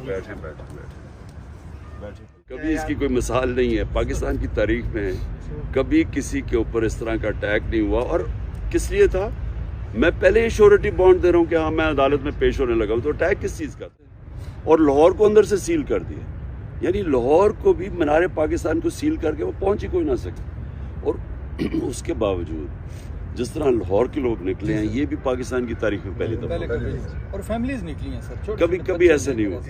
बैठे कभी इसकी कोई मिसाल नहीं है पाकिस्तान की तारीख में, कभी किसी के ऊपर इस तरह का अटैक नहीं हुआ। और किस लिए था? मैं पहले ही श्योरिटी बॉन्ड दे रहा हूँ कि हाँ मैं अदालत में पेश होने लगा हूँ, तो अटैक किस चीज़ का था? और लाहौर को अंदर से सील कर दिया, यानी लाहौर को भी मीनार पाकिस्तान को सील करके वो पहुंच ही कोई ना सके। और उसके बावजूद जिस तरह लाहौर के लोग निकले हैं, ये भी पाकिस्तान की तारीख में पहली दफा, और फैमिलीज निकली हैं सर, कभी कभी ऐसा नहीं हुआ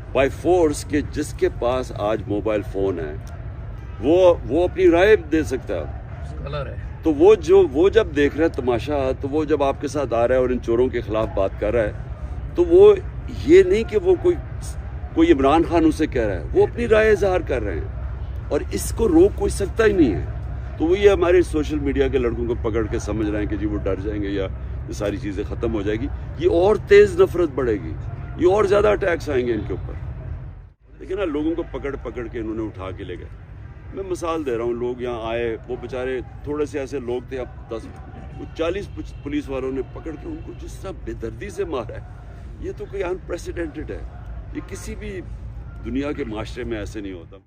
बाय फोर्स के जिसके पास आज मोबाइल फोन है वो अपनी राय दे सकता है। तो वो जब देख रहा है तमाशा, तो वो जब आपके साथ आ रहा है और इन चोरों के खिलाफ बात कर रहा है, तो वो ये नहीं कि वो कोई इमरान खान उसे कह रहा है, वो अपनी राय इजहार कर रहे हैं और इसको रोक कोई सकता ही नहीं है। तो वही हमारे सोशल मीडिया के लड़कों को पकड़ के समझ रहे हैं कि जी वो डर जाएंगे या ये सारी चीज़ें ख़त्म हो जाएगी, ये और तेज़ नफरत बढ़ेगी, ये और ज़्यादा अटैक्स आएंगे इनके ऊपर। लेकिन ना लोगों को पकड़ के इन्होंने उठा के ले गए। मैं मिसाल दे रहा हूँ, लोग यहाँ आए, वो बेचारे थोड़े से ऐसे लोग थे, अब 40 पुलिस वालों ने पकड़ के उनको जिस तरह बेदर्दी से मारा है, ये तो कोई अनप्रेसिडेंटेड है, ये किसी भी दुनिया के माशरे में ऐसे नहीं होता।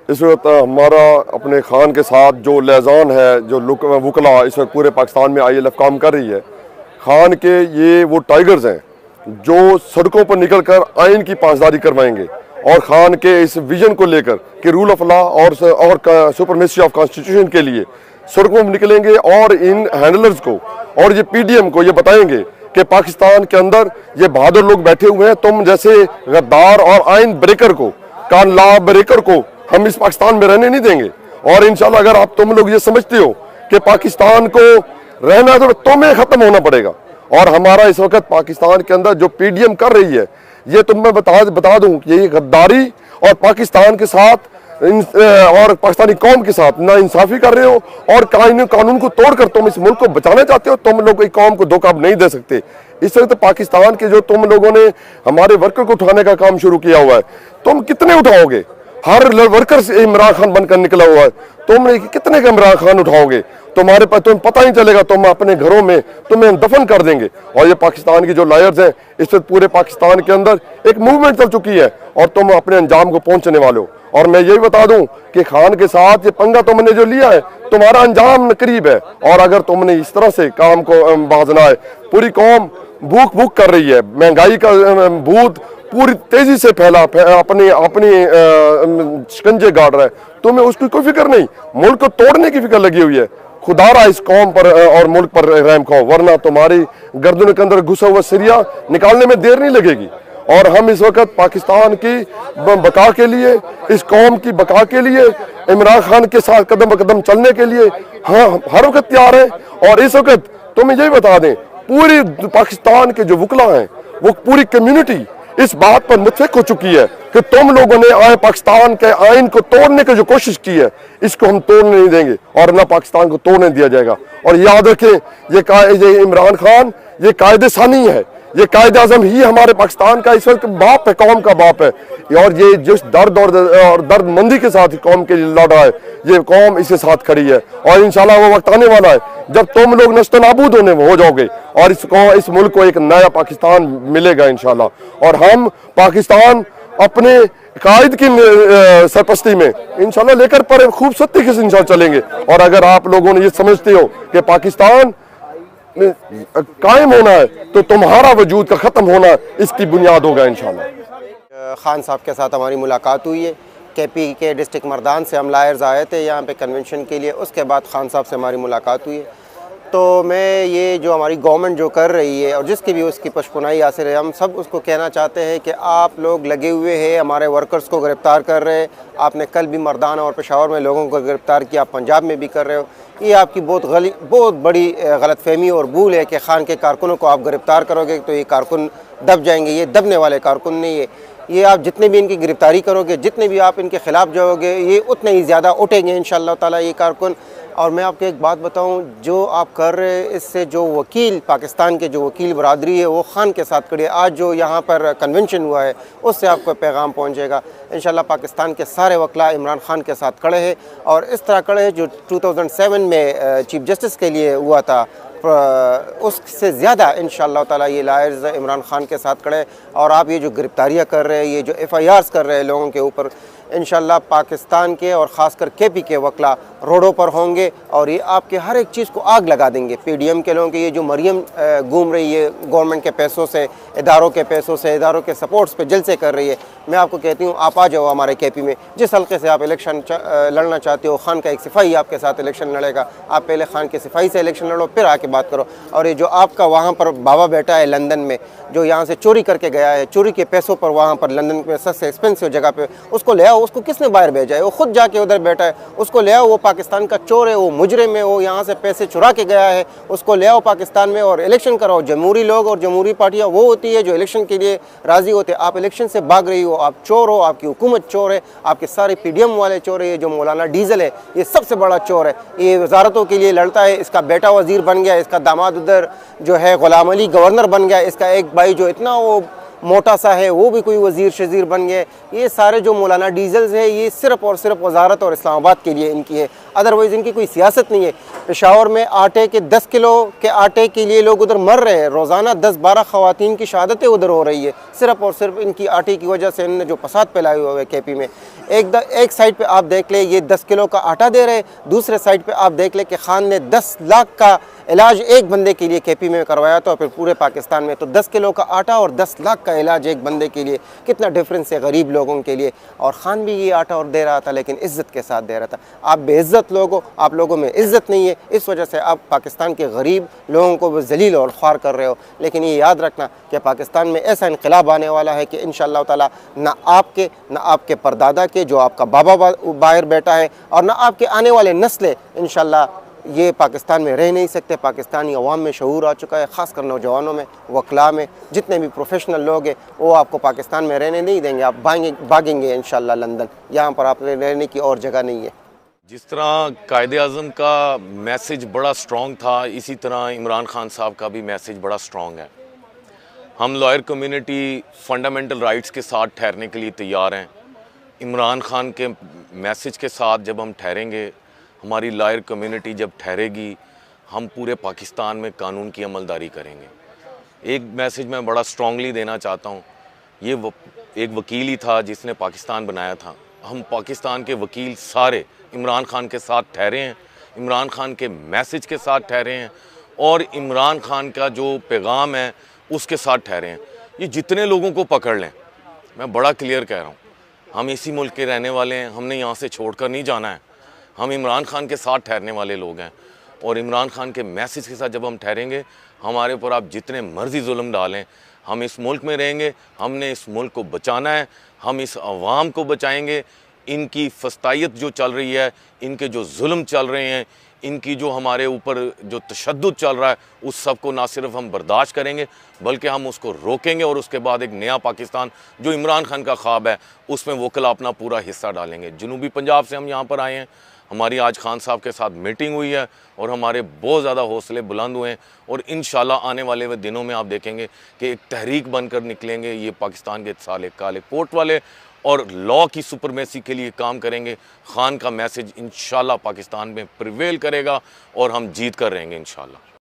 इस वक्त हमारा अपने खान के साथ जो लेजान है, जो वकला इस वक्त पूरे पाकिस्तान में ILF काम कर रही है। खान के ये वो टाइगर्स हैं जो सड़कों पर निकलकर आइन की पासदारी करवाएंगे और खान के इस विजन को लेकर कि रूल ऑफ लॉ और सुपरमेसी ऑफ कॉन्स्टिट्यूशन के लिए सड़कों पर निकलेंगे और इन हैंडलर्स को और ये PDM को ये बताएंगे कि पाकिस्तान के अंदर ये बहादुर लोग बैठे हुए हैं, तुम जैसे गद्दार और आइन ब्रेकर को, कान लॉ ब्रेकर को हम इस पाकिस्तान में रहने नहीं देंगे। और इंशाल्लाह अगर आप तुम लोग ये समझते हो कि पाकिस्तान को रहना तो तुम्हें खत्म होना पड़ेगा। और हमारा इस वक्त पाकिस्तान के अंदर जो PDM कर रही है, ये तुम्हें बता दूं कि ये गद्दारी और पाकिस्तान के साथ और पाकिस्तानी कौम के साथ ना इंसाफी कर रहे हो और कानून को तोड़कर तुम इस मुल्क को बचाना चाहते हो। तुम लोग कौम को धोखा नहीं दे सकते। इस वक्त पाकिस्तान के जो तुम लोगों ने हमारे वर्कर को उठाने का काम शुरू किया हुआ है, तुम कितने उठाओगे? हर वर्कर से इमरान खान बनकर निकला हुआ है, तुम कितने का इमरान खान उठाओगे? तुम्हारे पास तुम्हें पता नहीं चलेगा, तुम अपने घरों में तुम्हें दफन कर देंगे। और ये पाकिस्तान की जो लायर्स हैं, इस वक्त पूरे पाकिस्तान के अंदर एक मूवमेंट चल चुकी है और तुम अपने अंजाम को पहुंचने वाले हो। और मैं यही बता दूं कि खान के साथ ये पंगा तुमने जो लिया है, तुम्हारा अंजाम करीब है। और अगर तुमने इस तरह से काम को बाजना है, पूरी कौम भूख कर रही है, महंगाई का भूत पूरी तेजी से फैला अपनी शिकंजे गाड़ रहा है, तुम्हें उसकी कोई फिक्र नहीं, मुल्क को तोड़ने की फिक्र लगी हुई है। खुदारा इस कौम पर और मुल्क पर रहम खाओ, वरना तुम्हारी गर्दन के अंदर घुसा हुआ सिरिया निकालने में देर नहीं लगेगी। और हम इस वक्त पाकिस्तान की बका के लिए, इस कौम की बका के लिए, इमरान खान के साथ कदम ब कदम चलने के लिए हाँ हर वक्त तैयार है। और इस वक्त तुम्हें यही बता दें, पूरी पाकिस्तान के जो वकला हैं, वो पूरी कम्युनिटी इस बात पर मुतफिक हो चुकी है कि तुम लोगों ने पाकिस्तान के आइन को तोड़ने की जो कोशिश की है, इसको हम तोड़ने नहीं देंगे और ना पाकिस्तान को तोड़ने दिया जाएगा। और याद रखें, ये इमरान खान ये कायदे सानी है, ये कायदे आज़म ही हमारे पाकिस्तान का इस वक्त बाप है, कौम का बाप है। और ये जिस दर्द और दर्दमंदी के साथ कौम के लिए लड़ रहा है, ये कौम इसके साथ खड़ी है। और इंशाल्लाह वो वक्त आने वाला है जब तुम लोग नस्तनाबूद होने हो जाओगे और इस मुल्क को एक नया पाकिस्तान मिलेगा इंशाल्लाह। और हम पाकिस्तान अपने कायद की सरपरस्ती में इंशाल्लाह लेकर पर खूबसूरती के साथ चलेंगे। और अगर आप लोगों ने ये समझते हो कि पाकिस्तान कायम होना है, तो तुम्हारा वजूद का ख़त्म होना इसकी बुनियाद होगा इंशाल्लाह। खान साहब के साथ हमारी मुलाकात हुई है। KP के डिस्ट्रिक्ट मर्दान से हम लायर्स आए थे यहाँ पे कन्वेंशन के लिए, उसके बाद खान साहब से हमारी मुलाकात हुई है। तो मैं ये जो हमारी गवर्नमेंट जो कर रही है और जिसकी भी उसकी पशपुनाई हासिल है, हम सब उसको कहना चाहते हैं कि आप लोग लगे हुए हैं, हमारे वर्कर्स को गिरफ़्तार कर रहे हैं। आपने कल भी मर्दाना और पेशावर में लोगों को गिरफ़्तार किया, आप पंजाब में भी कर रहे हो। ये आपकी बहुत बड़ी गलतफहमी और भूल है कि खान के कारकुनों को आप गिरफ़्तार करोगे तो ये कारकुन दब जाएंगे। ये दबने वाले कारकुन नहीं है। ये आप जितने भी इनकी गिरफ़्तारी करोगे, जितने भी आप इनके ख़िलाफ़ जाओगे, ये उतने ही ज़्यादा उठेंगे इंशाअल्लाह ताला ये कारकुन। और मैं आपको एक बात बताऊं, जो आप कर रहे हैं इससे जो वकील पाकिस्तान के जो वकील बरादरी है वो खान के साथ खड़ी है। आज जो यहाँ पर कन्वेंशन हुआ है उससे आपको पैगाम पहुँचेगा इंशाअल्लाह। पाकिस्तान के सारे वकला इमरान खान के साथ खड़े हैं और इस तरह खड़े हैं जो 2007 में चीफ जस्टिस के लिए हुआ था, उससे ज़्यादा इंशाअल्लाह ताला ये लायर्स इमरान खान के साथ खड़े। और आप ये जो गिरफ्तारियाँ कर रहे हैं, ये जो FIRs कर रहे हैं लोगों के ऊपर, इंशाअल्लाह पाकिस्तान के और ख़ासकर KP के वकला रोडों पर होंगे और ये आपके हर एक चीज़ को आग लगा देंगे। PDM के लोगों के ये जो मरियम घूम रही है गवर्नमेंट के पैसों से, इदारों के पैसों से, इदारों के सपोर्ट्स पे जलसे कर रही है, मैं आपको कहती हूँ आप आ जाओ हमारे KP में। जिस हल्के से आप इलेक्शन लड़ना चाहते हो, खान का एक सिपाही आपके साथ इलेक्शन लड़ेगा, आप पहले खान के सिपाही से इलेक्शन लड़ो फिर आके बात करो। और ये जो आपका वहाँ पर बाबा बेटा है लंदन में, जो यहाँ से चोरी करके गया है, चोरी के पैसों पर वहाँ पर लंदन में सबसे एक्सपेंसिव जगह पे, उसको ले आओ। उसको किसने बाहर भेजा है? वो खुद जाके उधर बैठा है। उसको ले आओ, वो पाकिस्तान का चोर है, वो मुजरिम है, वो यहाँ से पैसे चुरा के गया है। उसको ले आओ पाकिस्तान में और इलेक्शन कराओ। जमहूरी लोग और जमहूरी पार्टियाँ वो होती है जो इलेक्शन के लिए राज़ी होते हैं। आप इलेक्शन से भाग रही हो, आप चोर हो, आपकी हुकूमत चोर है, आपके सारे PDM वाले चोर है। ये जो मौलाना डीजल है ये सबसे बड़ा चोर है। ये वजारतों के लिए लड़ता है, इसका बेटा वजीर बन गया, इसका दामाद उधर जो है गुलाम अली गवर्नर बन गया, इसका एक भाई जो इतना वो मोटा सा है वो भी कोई वजीर शजीर बन गए। ये सारे जो मौलाना डीजल्स है ये सिर्फ और सिर्फ वजारत और इस्लामाबाद के लिए इनकी है, अदरवाइज़ इनकी कोई सियासत नहीं है। पेशावर में आटे के 10 किलो के आटे के लिए लोग उधर मर रहे हैं, रोज़ाना 10-12 ख़वातीन की शहादतें उधर हो रही है, सिर्फ और सिर्फ इनकी आटे की वजह से इन्होंने जो फसाद फैलाए हुए है KP में। एक साइड पे आप देख ले ये 10 किलो का आटा दे रहे, दूसरे साइड पे आप देख ले कि खान ने 10 लाख का इलाज एक बंदे के लिए KP में करवाया था, फिर पूरे पाकिस्तान में। तो 10 किलो का आटा और 10 लाख का इलाज एक बंदे के लिए कितना डिफरेंस है गरीब लोगों के लिए। और खान भी ये आटा और दे रहा था लेकिन इज़्ज़त के साथ दे रहा था। आप बेइज्जत लोग हो, आप लोगों में इज़्ज़त नहीं है, इस वजह से आप पाकिस्तान के गरीब लोगों को जलील और ख्वार कर रहे हो। लेकिन ये याद रखना कि पाकिस्तान में ऐसा इनकलाब आने वाला है कि इंशाअल्लाह ताला ना आपके परदादा के जो आपका बाबा बाहर बैठा है और ना आपके आने वाले नस्लें इंशाअल्लाह ये पाकिस्तान में रह नहीं सकते। पाकिस्तानी अवाम में शऊर आ चुका है, ख़ासकर नौजवानों में, वकला में, जितने भी प्रोफेशनल लोग हैं वो आपको पाकिस्तान में रहने नहीं देंगे। आप भागेंगे इंशाअल्लाह लंदन, यहाँ पर आप रहने की और जगह नहीं है। जिस तरह कायदे-आज़म का मैसेज बड़ा स्ट्रॉन्ग था, इसी तरह इमरान खान साहब का भी मैसेज बड़ा स्ट्रॉन्ग है। हम लॉयर कम्युनिटी फंडामेंटल राइट्स के साथ ठहरने के लिए तैयार हैं। इमरान खान के मैसेज के साथ जब हम ठहरेंगे, हमारी लॉयर कम्युनिटी जब ठहरेगी, हम पूरे पाकिस्तान में कानून की अमलदारी करेंगे। एक मैसेज मैं बड़ा स्ट्रॉन्गली देना चाहता हूँ, ये एक वकील ही था जिसने पाकिस्तान बनाया था। हम पाकिस्तान के वकील सारे इमरान खान के साथ ठहरे हैं, इमरान खान के मैसेज के साथ ठहरे हैं और इमरान खान का जो पैगाम है उसके साथ ठहरे हैं। ये जितने लोगों को पकड़ लें, मैं बड़ा क्लियर कह रहा हूँ, हम इसी मुल्क के रहने वाले हैं, हमने यहाँ से छोड़कर नहीं जाना है। हम इमरान खान के साथ ठहरने वाले लोग हैं और इमरान खान के मैसेज के साथ जब हम ठहरेंगे, हमारे ऊपर आप जितने मर्जी जुल्म डालें, हम इस मुल्क में रहेंगे, हमने इस मुल्क को बचाना है, हम इस अवाम को बचाएंगे। इनकी फस्तायत जो चल रही है, इनके जो जुल्म चल रहे हैं, इनकी जो हमारे ऊपर जो तशद्दुद चल रहा है, उस सब को ना सिर्फ हम बर्दाश्त करेंगे बल्कि हम उसको रोकेंगे और उसके बाद एक नया पाकिस्तान जो इमरान खान का ख्वाब है उसमें वकला अपना पूरा हिस्सा डालेंगे। जनूबी पंजाब से हम यहाँ पर आए हैं, हमारी आज खान साहब के साथ मीटिंग हुई है और हमारे बहुत ज़्यादा हौसले बुलंद हुए हैं और इंशाल्लाह आने वाले दिनों में आप देखेंगे कि एक तहरीक बनकर निकलेंगे। ये पाकिस्तान के साले काले कोट वाले और लॉ की सुपरमेसी के लिए काम करेंगे। खान का मैसेज इंशाल्लाह पाकिस्तान में प्रिवेल करेगा और हम जीत कर रहेंगे इंशाल्लाह।